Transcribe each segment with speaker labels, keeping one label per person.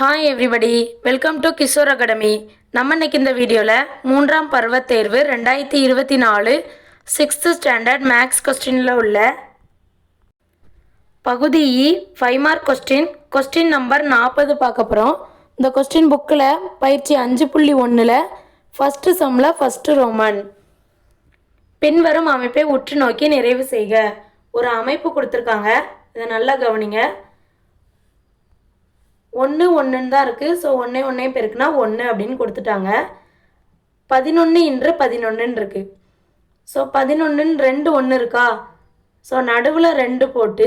Speaker 1: Hi everybody, welcome to Kishore academy. நம்ம இன்னைக்கு இந்த வீடியோவில் 3ஆம் பருவ தேர்வு 2024 6th ஸ்டாண்டர்ட் மேக்ஸ் கொஸ்டினில் உள்ள பகுதி இ 5 மார்க் கொஸ்டின் நம்பர் 40 பார்க்க போகிறோம். இந்த கொஸ்டின் புக்கில் பயிற்சி 5.1ல் ஃபஸ்ட்டு சம்மில் ஃபஸ்ட்டு ரோமன். பின்வரும் அமைப்பை உற்று நோக்கி நிறைவு செய்க. ஒரு அமைப்பு கொடுத்துருக்காங்க, இதை நல்லா கவனிங்க. 1 1ன்னு தான் இருக்குது. ஸோ 1 1 பெருக்குனா 1 அப்படின்னு கொடுத்துட்டாங்க. 11 இன்று 11ன்னு இருக்குது. ஸோ 11ன்னு 2 1 இருக்கா? ஸோ நடுவில் 2 போட்டு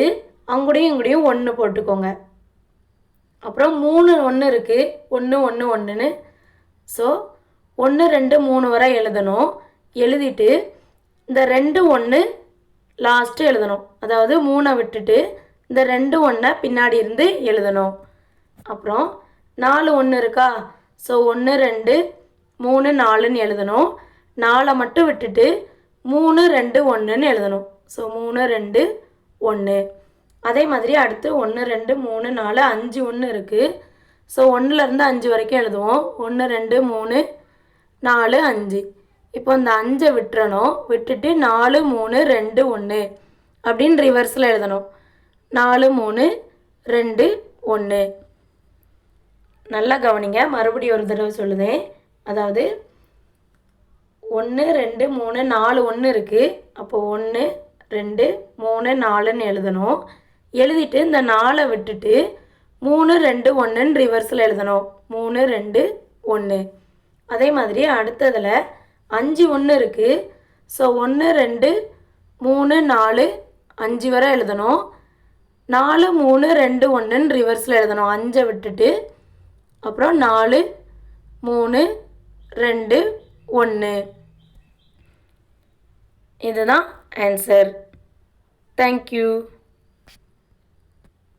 Speaker 1: அங்குடையும் இங்குடையும் 1 போட்டுக்கோங்க. அப்புறம் 3 1 இருக்குது, 1 1 1ன்னு. ஸோ 1 2 3 வரை எழுதணும். எழுதிட்டு இந்த 2 1 லாஸ்ட்டு எழுதணும். அதாவது 3 விட்டுட்டு இந்த 2 1 பின்னாடி இருந்து எழுதணும். அப்புறம் 4 1 இருக்கா? ஸோ 1 2 3 4ன்னு எழுதணும். 4 மட்டும் விட்டுட்டு 3 2 1ன்னு எழுதணும். ஸோ 3 2 1. அதே மாதிரி அடுத்து 1 2 3 4 5 1 இருக்குது. ஸோ 1லேருந்து 5 வரைக்கும் எழுதுவோம். 1 2 3 4 5. இப்போ இந்த 5 விட்டுறணும். விட்டுட்டு 4 3 2 1 அப்படின்னு ரிவர்ஸில் எழுதணும். 4 3 2 1. நல்லா கவனிங்க, மறுபடியும் ஒரு தடவை சொல்லுதேன். அதாவது 1 2 3 4 1 இருக்குது. அப்போது 1 2 3 4ன்னு எழுதணும். எழுதிட்டு இந்த 4 விட்டுட்டு 3 2 1ன்னு ரிவர்ஸில் எழுதணும். 3 2 1. அதே மாதிரி அடுத்ததில் 5 1 இருக்குது. ஸோ 1 2 3 4 5 வரை எழுதணும். 4 3 2 1ன்னு ரிவர்ஸில் எழுதணும். 5 விட்டுட்டு அப்புறம் 4 3 2 1. இதுதான் ஆன்சர். தேங்க்யூ.